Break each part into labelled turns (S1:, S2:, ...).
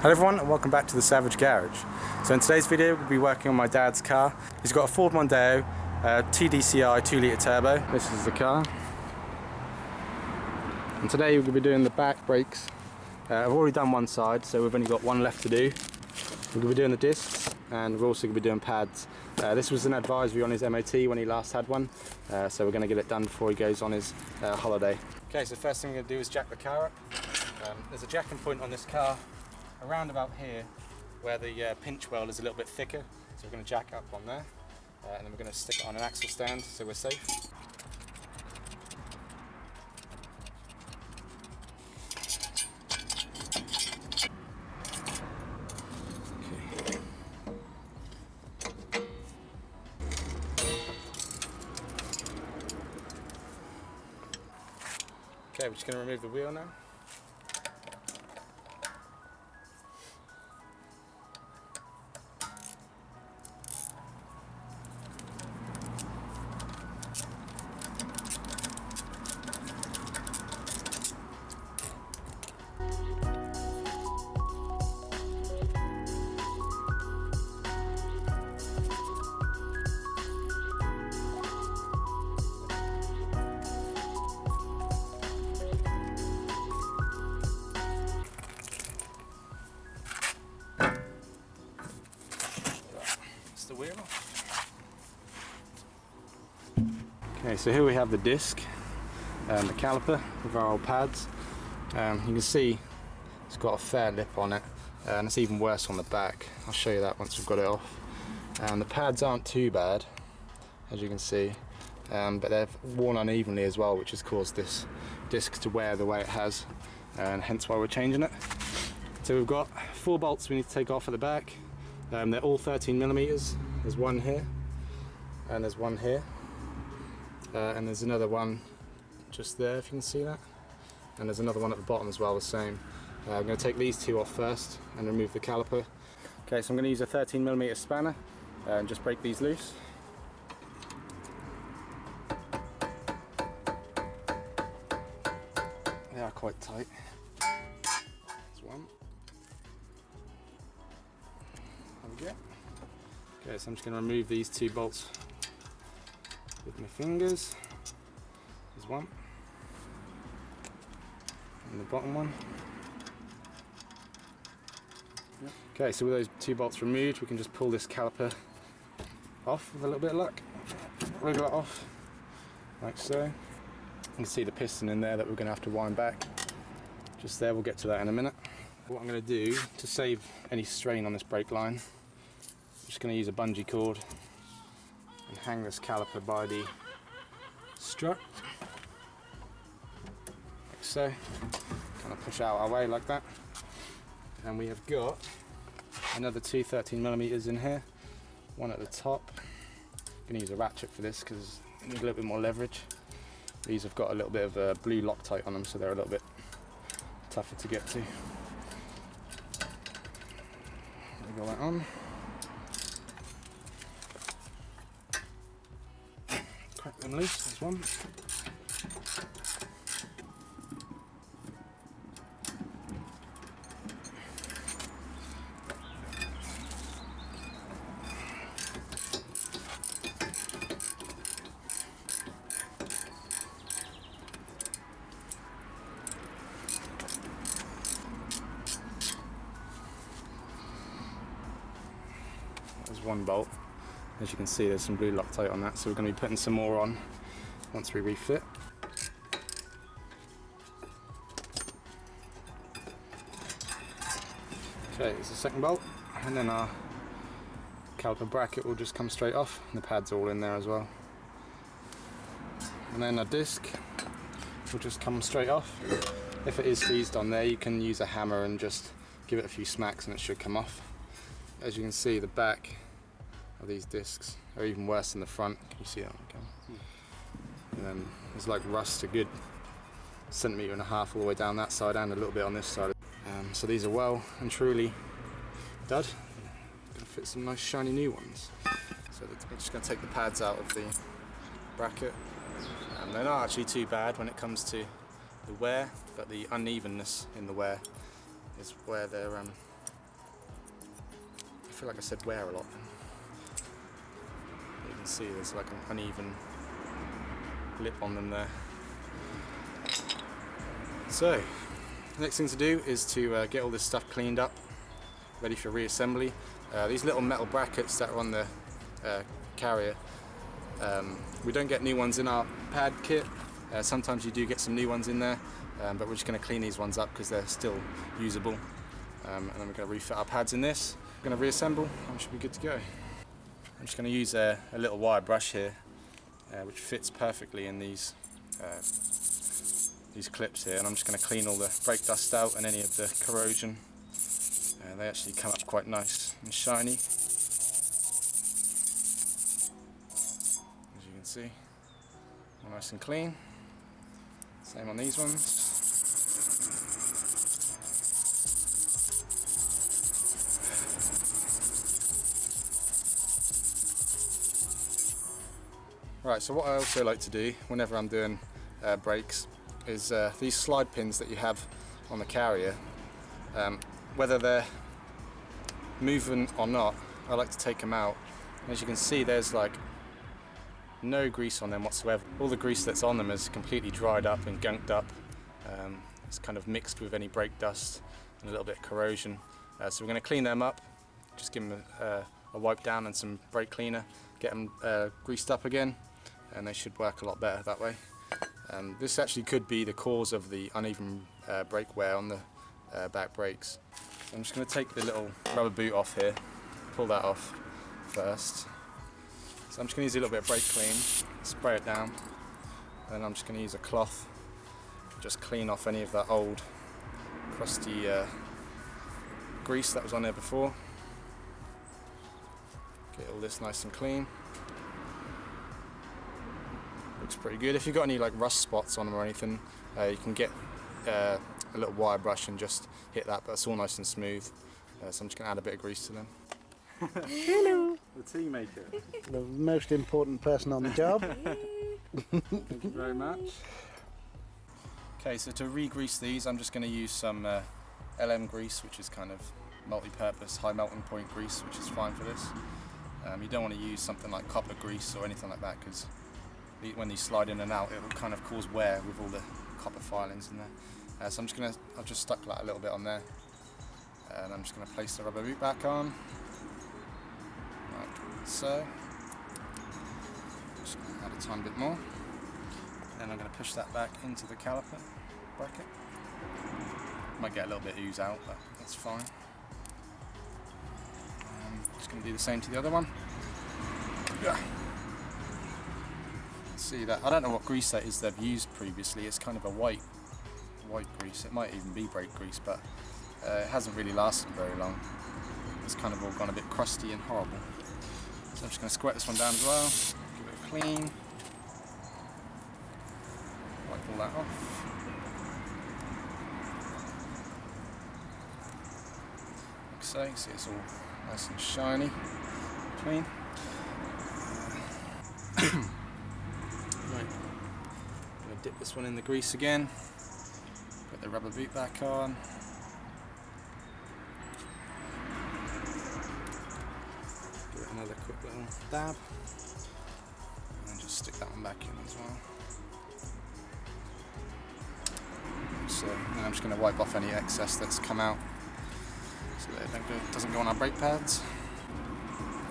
S1: Hello everyone and welcome back to the Savage Garage. So in today's video we'll be working on my dad's car. He's got a Ford Mondeo TDCI 2-litre turbo. This is the car. And today we're going to be doing the back brakes. I've already done one side, so we've only got one left to do. We're going to be doing the discs and we're also going to be doing pads. This was an advisory on his MOT when he last had one, so we're going to get it done before he goes on his holiday. Okay, so the first thing we're going to do is jack the car up. There's a jacking point on this car around about here where the pinch weld is a little bit thicker, so we're going to jack up on there and then we're going to stick it on an axle stand so we're safe. Okay, we're just going to remove the wheel now. The wheel. Okay, so here we have the disc and the caliper with our old pads. You can see it's got a fair lip on it, and it's even worse on the back. I'll show you that once we've got it off. And the pads aren't too bad, as you can see, but they've worn unevenly as well, which has caused this disc to wear the way it has, and hence why we're changing it. So we've got 4 bolts we need to take off at the back. They're all 13mm. There's one here, and there's one here, and there's another one just there, if you can see that. And there's another one at the bottom as well, the same. I'm going to take these 2 off first and remove the caliper. Okay, so I'm going to use a 13mm spanner and just break these loose. They are quite tight. There's one. There we go. Okay, so I'm just going to remove these 2 bolts with my fingers. There's one. And the bottom one. Okay, so with those 2 bolts removed, we can just pull this caliper off with a little bit of luck. Wriggle it off, like so. You can see the piston in there that we're going to have to wind back. Just there, we'll get to that in a minute. What I'm going to do to save any strain on this brake line, I'm just going to use a bungee cord and hang this caliper by the strut, like so. Kind of push out our way like that. And we have got another 2 13mm in here, one at the top. I'm going to use a ratchet for this because I need a little bit more leverage. These have got a little bit of a blue Loctite on them, so they're a little bit tougher to get to. Wiggle that on. Crack them loose, there's one. There's one bolt. As you can see, there's some blue Loctite on that, so we're going to be putting some more on once we refit. Okay, there's the second bolt, and then our caliper bracket will just come straight off, and the pads are all in there as well. And then our disc will just come straight off. If it is seized on there, you can use a hammer and just give it a few smacks and it should come off. As you can see, the back of these discs are even worse than the front. Can you see that? Okay. And then there's like rust a good 1.5 centimeters all the way down that side and a little bit on this side. So these are well and truly dud. Gonna fit some nice shiny new ones. So I'm just going to take the pads out of the bracket. They're not actually too bad when it comes to the wear, but the unevenness in the wear is where they're feel like I said wear a lot. You can see there's like an uneven lip on them there. So, the next thing to do is to get all this stuff cleaned up, ready for reassembly. These little metal brackets that are on the carrier, we don't get new ones in our pad kit. Sometimes you do get some new ones in there, but we're just going to clean these ones up because they're still usable. And then we're going to refit our pads in this. We're going to reassemble and we should be good to go. I'm just going to use a little wire brush here, which fits perfectly in these clips here, and I'm just going to clean all the brake dust out and any of the corrosion. They actually come up quite nice and shiny, as you can see, all nice and clean. Same on these ones. Right, so what I also like to do whenever I'm doing brakes is these slide pins that you have on the carrier, whether they're moving or not, I like to take them out. And as you can see, there's like no grease on them whatsoever. All the grease that's on them is completely dried up and gunked up. It's kind of mixed with any brake dust and a little bit of corrosion. So we're going to clean them up, just give them a wipe down and some brake cleaner, get them greased up again, and they should work a lot better that way. This actually could be the cause of the uneven brake wear on the back brakes. So I'm just going to take the little rubber boot off here, pull that off first. So I'm just going to use a little bit of brake clean, spray it down, and I'm just going to use a cloth, just clean off any of that old crusty grease that was on there before. Get all this nice and clean. Looks pretty good. If you've got any like rust spots on them or anything, you can get a little wire brush and just hit that, but it's all nice and smooth. So I'm just going to add a bit of grease to them.
S2: Hello!
S1: The tea maker.
S2: The most important person on the job.
S1: Thank you very much. Okay, so to re-grease these, I'm just going to use some LM grease, which is kind of multi-purpose, high melting point grease, which is fine for this. You don't want to use something like copper grease or anything like that, because when these slide in and out, it will kind of cause wear with all the copper filings in there. So I've just stuck that a little bit on there, and I'm just going to place the rubber boot back on, like so. Just add a tiny bit more, and I'm going to push that back into the caliper bracket. Might get a little bit ooze out, but that's fine. Just going to do the same to the other one. Yeah. See that? I don't know what grease that is they've used previously. It's kind of a white grease. It might even be brake grease, but it hasn't really lasted very long. It's kind of all gone a bit crusty and horrible. So I'm just going to squirt this one down as well. Give it a clean. Wipe all that off. Like so, you can see it's all nice and shiny, clean. Right, I'm going to dip this one in the grease again, put the rubber boot back on, give it another quick little dab, and just stick that one back in as well. So now I'm just going to wipe off any excess that's come out, so that it doesn't go on our brake pads.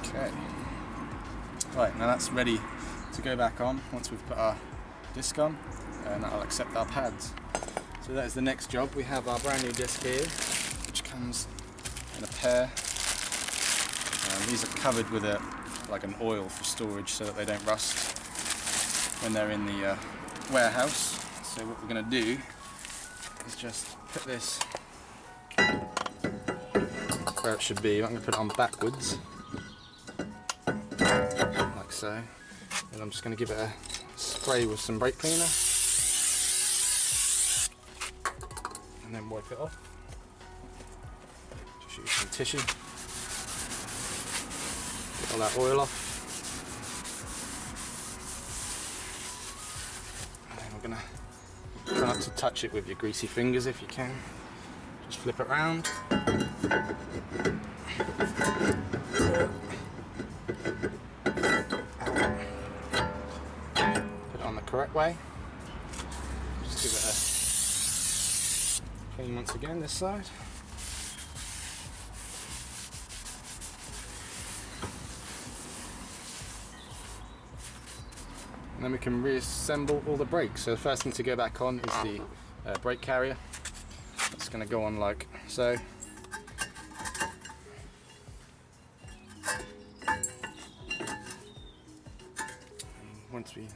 S1: Okay, right, now that's ready to go back on once we've put our disc on, and that'll accept our pads. So that is the next job. We have our brand new disc here, which comes in a pair. These are covered with like an oil for storage so that they don't rust when they're in the warehouse. So what we're going to do is just put this where it should be. I'm going to put it on backwards, like so. And I'm just going to give it a spray with some brake cleaner and then wipe it off. Just use some tissue, get all that oil off, and then we're going to try not to touch it with your greasy fingers if you can. Just flip it around. Put it on the correct way. Just give it a clean once again this side. And then we can reassemble all the brakes. So the first thing to go back on is the brake carrier. It's going to go on like so. Once we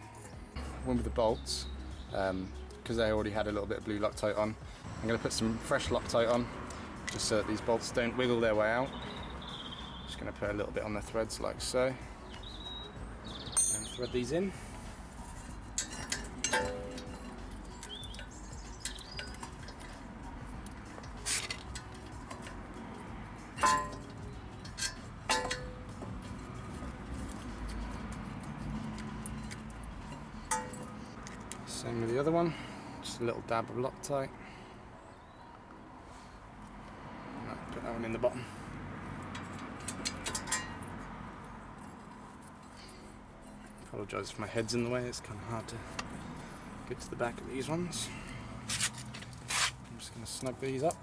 S1: with the bolts, because they already had a little bit of blue Loctite on, I'm going to put some fresh Loctite on, just so that these bolts don't wiggle their way out. Just going to put a little bit on the threads like so, and thread these in. Same with the other one, just a little dab of Loctite. Put that one in the bottom. Apologise if my head's in the way, it's kind of hard to get to the back of these ones. I'm just going to snug these up.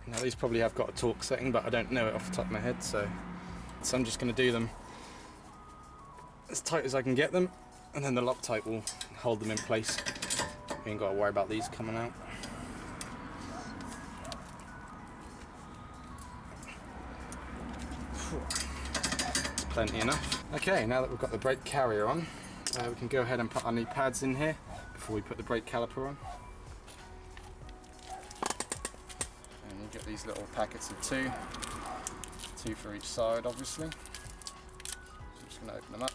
S1: Now these probably have got a torque setting, but I don't know it off the top of my head, so I'm just going to do them as tight as I can get them, and then the Loctite will hold them in place. You ain't got to worry about these coming out. It's plenty enough. Okay, now that we've got the brake carrier on, we can go ahead and put our new pads in here before we put the brake caliper on. Get these little packets of two for each side, obviously. So I'm just going to open them up.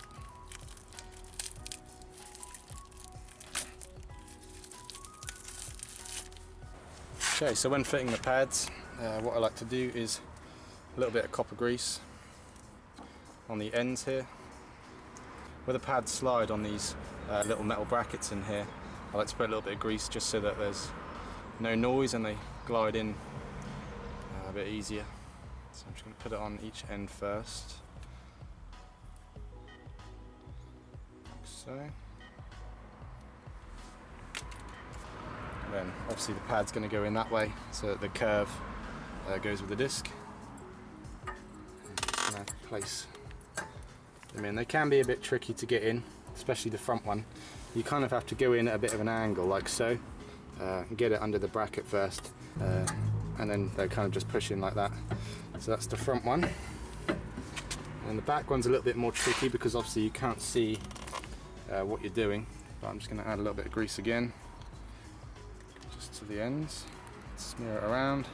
S1: Okay, so when fitting the pads, what I like to do is a little bit of copper grease on the ends here. Where the pads slide on these little metal brackets in here, I like to put a little bit of grease just so that there's no noise and they glide in a bit easier. So I'm just going to put it on each end first, like so. And then obviously the pad's going to go in that way, so that the curve goes with the disc. I'm just going to place them in. They can be a bit tricky to get in, especially the front one. You kind of have to go in at a bit of an angle, like so, and get it under the bracket first. And then they kind of just push in like that. So that's the front one. And the back one's a little bit more tricky because obviously you can't see what you're doing. But I'm just going to add a little bit of grease again, just to the ends. Smear it around.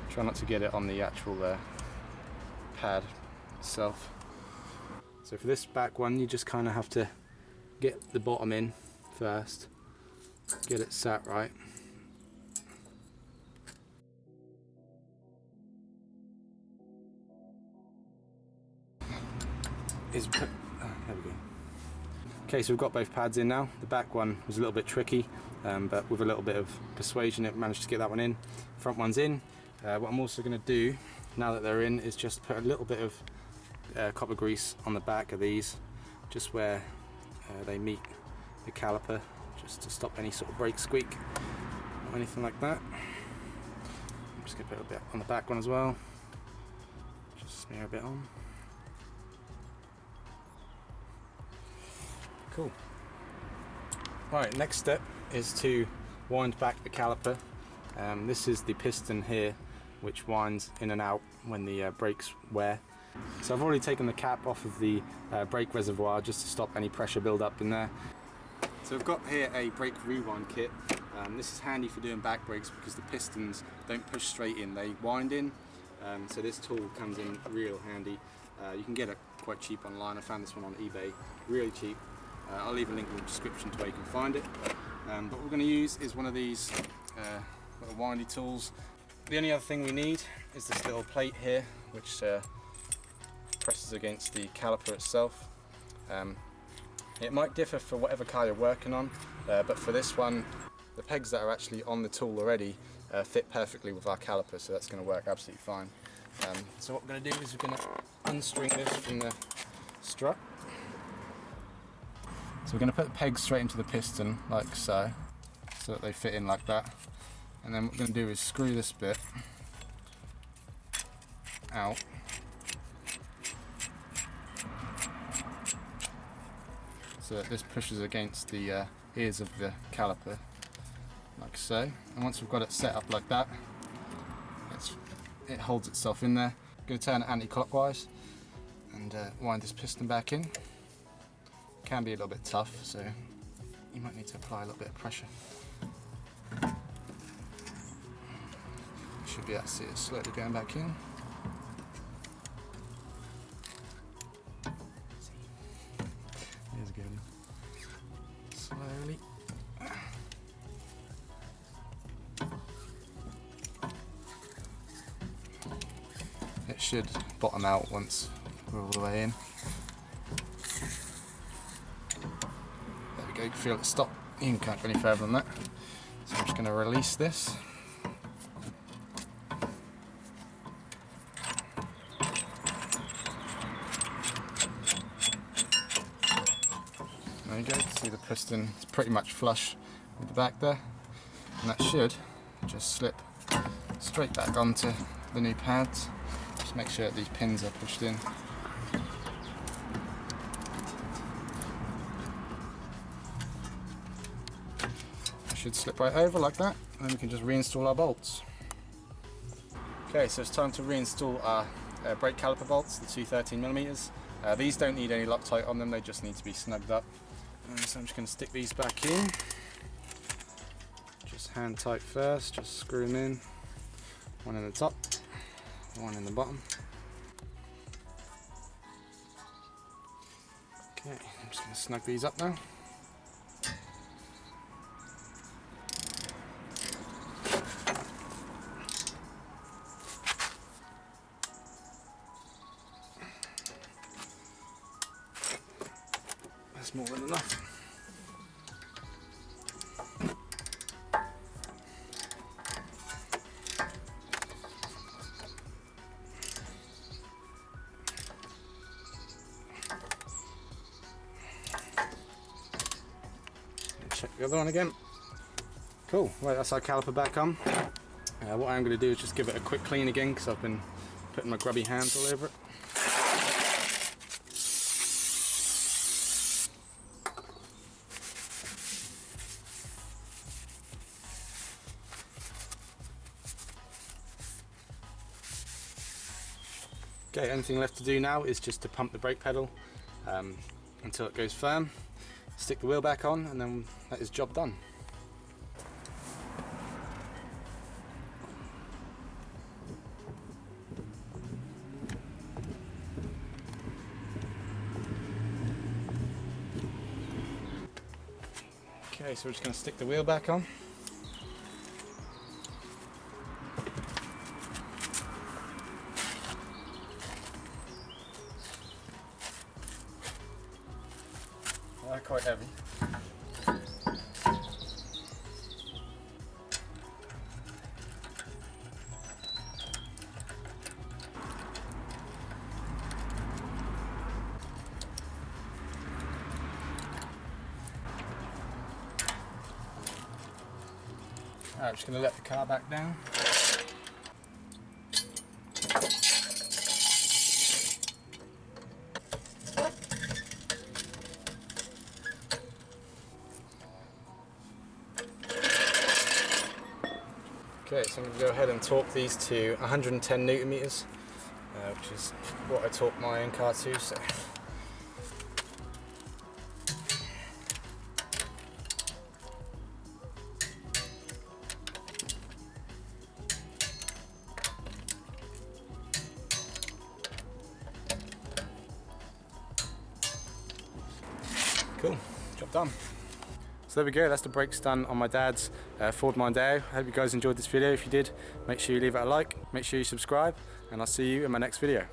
S1: Try not to get it on the actual pad itself. So for this back one, you just kind of have to get the bottom in first, get it sat right. There we go. Okay, so we've got both pads in now. The back one was a little bit tricky, but with a little bit of persuasion it managed to get that one in. Front one's in. What I'm also going to do, now that they're in, is just put a little bit of copper grease on the back of these, just where they meet the caliper, just to stop any sort of brake squeak or anything like that. I'm just going to put a bit on the back one as well, just smear a bit on. Cool. Right, next step is to wind back the caliper. This is the piston here which winds in and out when the brakes wear. So I've already taken the cap off of the brake reservoir just to stop any pressure build up in there. So I've got here a brake rewind kit. This is handy for doing back brakes because the pistons don't push straight in, they wind in. So this tool comes in real handy. You can get it quite cheap online. I found this one on eBay, really cheap. I'll leave a link in the description to where you can find it. But what we're going to use is one of these little windy tools. The only other thing we need is this little plate here, which presses against the caliper itself. It might differ for whatever car you're working on, but for this one, the pegs that are actually on the tool already fit perfectly with our caliper, so that's going to work absolutely fine. So what we're going to do is we're going to unstring this from the strut. So we're going to put the pegs straight into the piston, like so that they fit in like that. And then what we're going to do is screw this bit out. So that this pushes against the ears of the caliper, like so. And once we've got it set up like that, it holds itself in there. I'm going to turn it anti-clockwise and wind this piston back in. Can be a little bit tough, so you might need to apply a little bit of pressure. Should be able to see it slowly going back in. Here's a good one. Slowly. It should bottom out once we're all the way in. There we go, you can feel it stop. You can't go any further than that. So I'm just going to release this. There you go, you can see the piston is pretty much flush with the back there. And that should just slip straight back onto the new pads. Just make sure that these pins are pushed in. It should slip right over like that, and then we can just reinstall our bolts. Okay, so it's time to reinstall our brake caliper bolts, the two 13mm. These don't need any Loctite on them, they just need to be snugged up. So I'm just going to stick these back in. Just hand tight first, just screw them in. One in the top, one in the bottom. Okay, I'm just going to snug these up now. That's more than enough. Check the other one again. Cool, right, that's our caliper back on. What I'm going to do is just give it a quick clean again because I've been putting my grubby hands all over it. Okay, only thing left to do now is just to pump the brake pedal until it goes firm, stick the wheel back on, and then that is job done. Okay, so we're just going to stick the wheel back on. They're quite heavy. I'm just going to let the car back down. Okay, so I'm going to go ahead and torque these to 110 Newton meters, which is what I torque my own car to. So. Cool, job done. So there we go, that's the brakes done on my dad's Ford Mondeo. I hope you guys enjoyed this video. If you did, make sure you leave it a like, make sure you subscribe, and I'll see you in my next video.